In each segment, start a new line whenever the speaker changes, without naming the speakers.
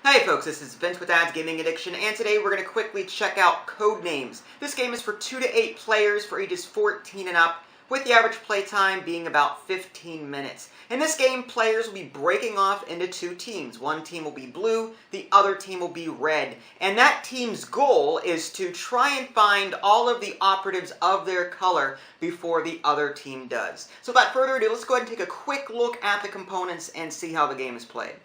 Hey folks, this is Vince with Dad's Gaming Addiction, and today we're going to quickly check out Codenames. This game is for 2 to 8 players for ages 14 and up, with the average playtime being about 15 minutes. In this game, players will be breaking off into 2 teams. One team will be blue, the other team will be red. And that team's goal is to try and find all of the operatives of their color before the other team does. So without further ado, let's go ahead and take a quick look at the components and see how the game is played.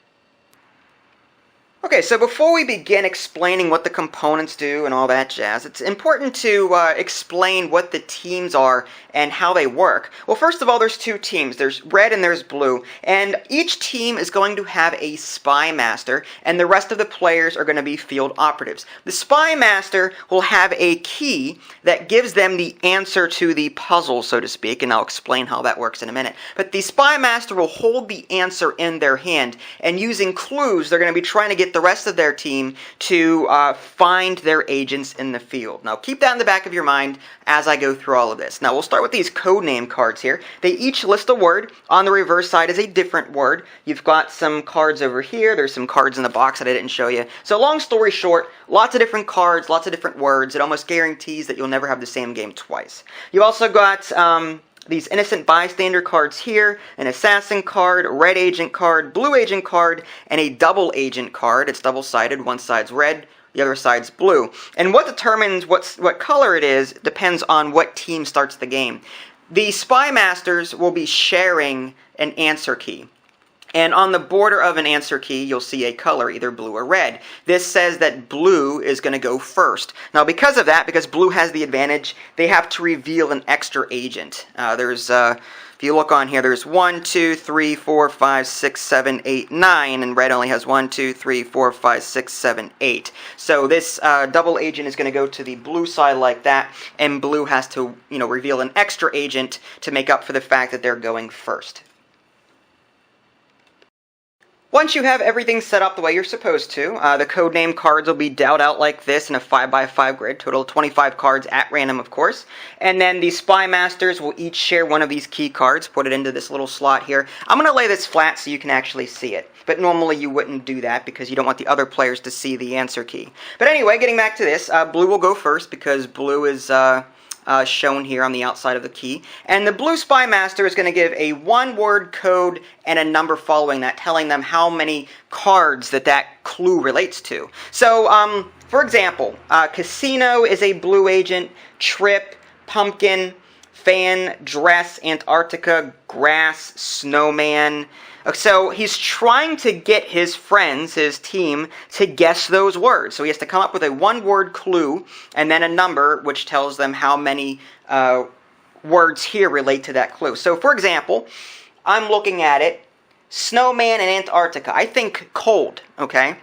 Okay, so before we begin explaining what the components do and all that jazz, it's important to explain what the teams are and how they work. Well, first of all, there's 2 teams. There's red and there's blue, and each team is going to have a spy master, and the rest of the players are going to be field operatives. The spy master will have a key that gives them the answer to the puzzle, so to speak, and I'll explain how that works in a minute. But the spy master will hold the answer in their hand, and using clues, they're going to be trying to get the rest of their team to find their agents in the field. Now keep that in the back of your mind as I go through all of this. Now we'll start with these code name cards here. They each list a word. On the reverse side is a different word. You've got some cards over here. There's some cards in the box that I didn't show you. So long story short, lots of different cards, lots of different words. It almost guarantees that you'll never have the same game twice. You also got these innocent bystander cards here, an assassin card, a red agent card, blue agent card, and a double agent card. It's double-sided. One side's red, the other side's blue. And what determines what color it is depends on what team starts the game. The spy masters will be sharing an answer key. And on the border of an answer key, you'll see a color, either blue or red. This says that blue is going to go first. Now, because of that, because blue has the advantage, they have to reveal an extra agent. If you look on here, there's 1, 2, 3, 4, 5, 6, 7, 8, 9, and red only has 1, 2, 3, 4, 5, 6, 7, 8. So this double agent is going to go to the blue side like that, and blue has to, reveal an extra agent to make up for the fact that they're going first. Once you have everything set up the way you're supposed to, the codename cards will be dealt out like this in a 5x5 grid, total of 25 cards at random, of course. And then the spy masters will each share one of these key cards, put it into this little slot here. I'm going to lay this flat so you can actually see it. But normally you wouldn't do that because you don't want the other players to see the answer key. But anyway, getting back to this, blue will go first because blue is shown here on the outside of the key. And the blue spy master is going to give a 1-word code and a number following that, telling them how many cards that clue relates to. So, for example, casino is a blue agent, trip, pumpkin, fan, dress, Antarctica, grass, snowman. So he's trying to get his friends, his team, to guess those words. So he has to come up with a 1-word clue and then a number which tells them how many words here relate to that clue. So for example, I'm looking at it, snowman and Antarctica. I think cold, okay?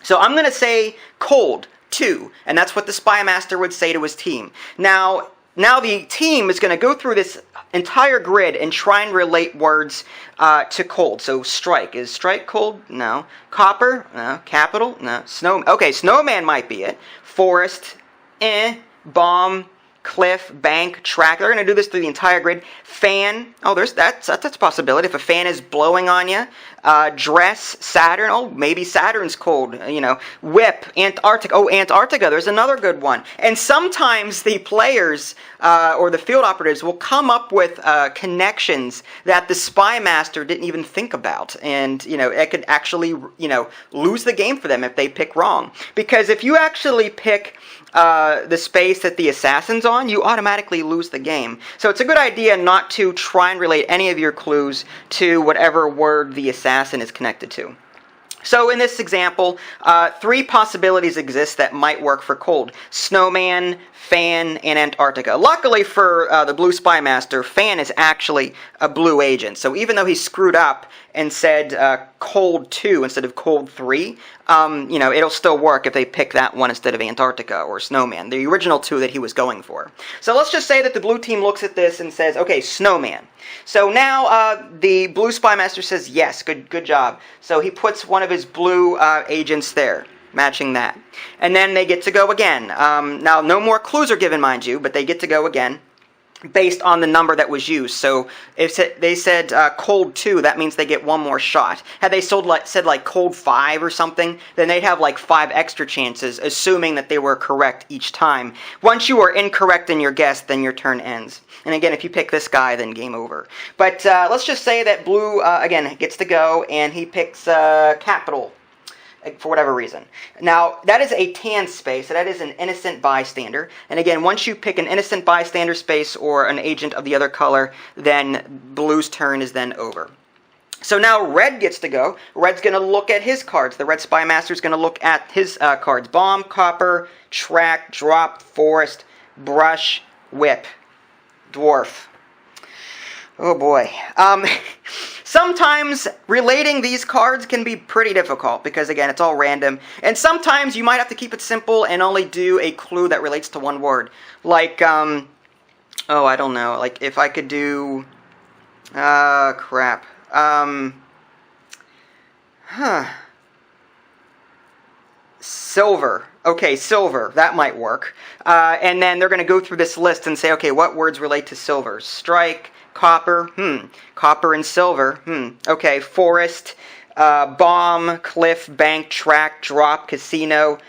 So I'm going to say cold, 2, and that's what the spy master would say to his team. Now the team is going to go through this entire grid and try and relate words to cold. So strike. Is strike cold? No. Copper? No. Capital? No. Snow. Okay, snowman might be it. Forest? Bomb? Cliff, bank, track. They're going to do this through the entire grid. Fan. Oh, that's a possibility. If a fan is blowing on you. Dress, Saturn. Oh, maybe Saturn's cold. Whip, Antarctica. Oh, Antarctica. There's another good one. And sometimes the players or the field operatives will come up with connections that the spy master didn't even think about, and it could actually lose the game for them if they pick wrong. Because if you actually pick the space that the assassin's on, you automatically lose the game. So it's a good idea not to try and relate any of your clues to whatever word the assassin is connected to. So in this example, 3 possibilities exist that might work for cold. Snowman, fan, and Antarctica. Luckily for the blue spy master, fan is actually a blue agent. So even though he screwed up and said cold 2 instead of cold 3, it'll still work if they pick that one instead of Antarctica or snowman, the original 2 that he was going for. So let's just say that the blue team looks at this and says, okay, snowman. So now the blue spy master says, yes, good job. So he puts one of his blue agents there, matching that. And then they get to go again. Now, no more clues are given, mind you, but they get to go again. based on the number that was used. So if they said cold 2, that means they get one more shot. Had they said like cold 5 or something, then they'd have like 5 extra chances, assuming that they were correct each time. Once you are incorrect in your guess, then your turn ends. And again, if you pick this guy, then game over. But let's just say that blue, again, gets to go, and he picks capital, for whatever reason. Now, that is a tan space, so that is an innocent bystander. And again, once you pick an innocent bystander space or an agent of the other color, then blue's turn is then over. So now red gets to go. Red's going to look at his cards. The red spy master is going to look at his cards. Bomb, copper, track, drop, forest, brush, whip, dwarf. Oh boy. Sometimes relating these cards can be pretty difficult because, again, it's all random. And sometimes you might have to keep it simple and only do a clue that relates to one word. Like, oh, I don't know. Like, if I could do, crap. Silver. Okay, silver. That might work. And then they're going to go through this list and say, okay, what words relate to silver? Strike, copper, copper and silver, okay, forest, bomb, cliff, bank, track, drop, casino.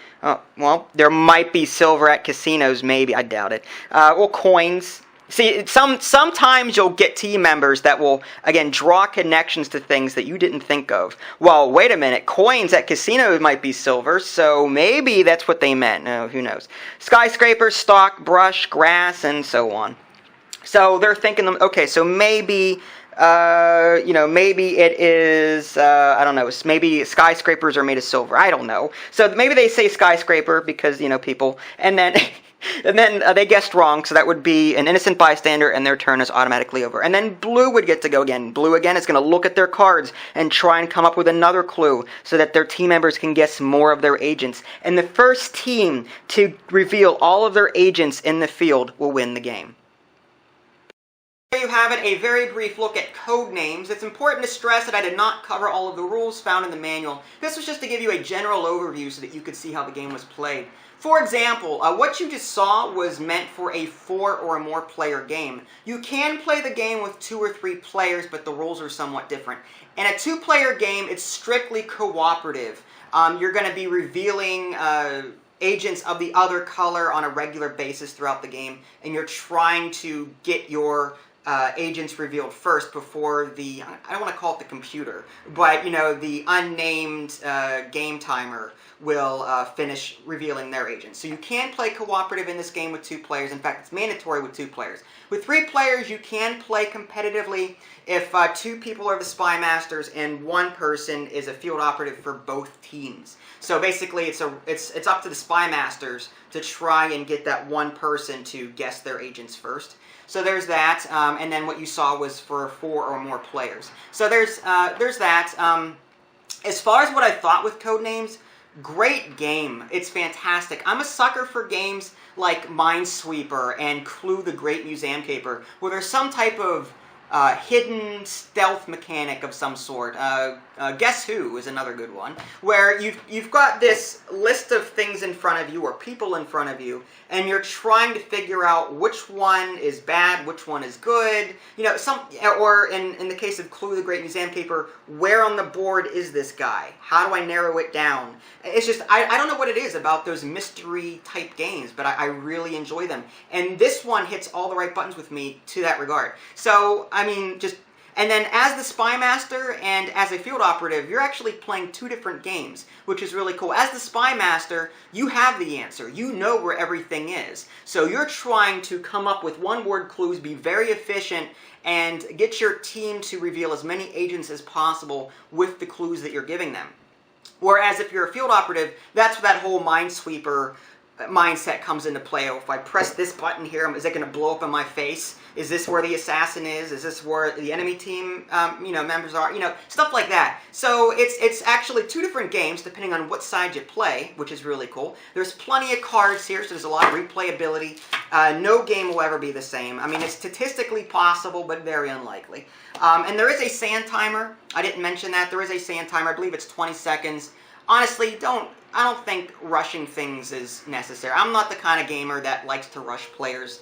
Well, there might be silver at casinos, maybe. I doubt it. Well, coins. See, sometimes you'll get team members that will, again, draw connections to things that you didn't think of. Well, wait a minute. Coins at casinos might be silver, so maybe that's what they meant. No, who knows? Skyscraper, stock, brush, grass, and so on. So they're thinking, okay, so maybe, maybe it is, I don't know, maybe skyscrapers are made of silver. I don't know. So maybe they say skyscraper because, people, and then they guessed wrong, so that would be an innocent bystander, and their turn is automatically over. And then blue would get to go again. Blue, again, is going to look at their cards and try and come up with another clue so that their team members can guess more of their agents. And the first team to reveal all of their agents in the field will win the game. There you have it, a very brief look at Codenames. It's important to stress that I did not cover all of the rules found in the manual. This was just to give you a general overview so that you could see how the game was played. For example, what you just saw was meant for a 4 or more player game. You can play the game with 2 or 3 players, but the rules are somewhat different. In a 2-player game, it's strictly cooperative. You're going to be revealing agents of the other color on a regular basis throughout the game, and you're trying to get your agents revealed first before the, I don't want to call it the computer, but, the unnamed game timer will finish revealing their agents. So you can play cooperative in this game with 2 players. In fact, it's mandatory with 2 players. With 3 players, you can play competitively if 2 people are the spy masters and 1 person is a field operative for both teams. So basically, it's up to the spy masters to try and get that 1 person to guess their agents first. So there's that, and then what you saw was for 4 or more players. So there's that. As far as what I thought with Codenames, great game. It's fantastic. I'm a sucker for games like Minesweeper and Clue the Great Museum Caper, where there's some type of hidden stealth mechanic of some sort. Guess Who is another good one, where you've got this list of things in front of you or people in front of you, and you're trying to figure out which one is bad, which one is good. Or in the case of Clue the Great Museum Caper, where on the board is this guy? How do I narrow it down? It's just, I don't know what it is about those mystery type games, but I really enjoy them. And this one hits all the right buttons with me to that regard. So, and then as the spy master and as a field operative, you're actually playing 2 different games, which is really cool. As the spy master, you have the answer. You know where everything is. So you're trying to come up with 1-word clues, be very efficient, and get your team to reveal as many agents as possible with the clues that you're giving them. Whereas if you're a field operative, that's where that whole Minesweeper mindset comes into play. Oh, if I press this button here, is it going to blow up in my face? Is this where the assassin is? Is this where the enemy team, members are? Stuff like that. So it's actually 2 different games depending on what side you play, which is really cool. There's plenty of cards here, so there's a lot of replayability. No game will ever be the same. It's statistically possible, but very unlikely. And there is a sand timer. I didn't mention that. There is a sand timer. I believe it's 20 seconds. Honestly, I don't think rushing things is necessary. I'm not the kind of gamer that likes to rush players.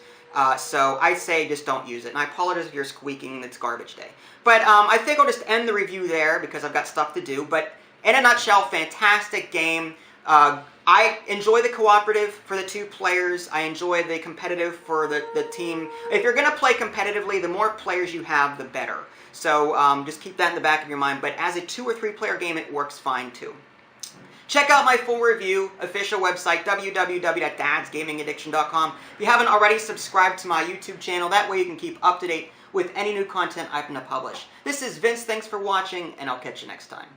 So I say just don't use it. And I apologize if you're squeaking, it's garbage day. But I think I'll just end the review there because I've got stuff to do. But in a nutshell, fantastic game. I enjoy the cooperative for the 2 players. I enjoy the competitive for the team. If you're going to play competitively, the more players you have, the better. So just keep that in the back of your mind. But as a 2 or 3 player game, it works fine too. Check out my full review, official website, www.dadsgamingaddiction.com. If you haven't already, subscribe to my YouTube channel. That way you can keep up to date with any new content I'm going to publish. This is Vince. Thanks for watching, and I'll catch you next time.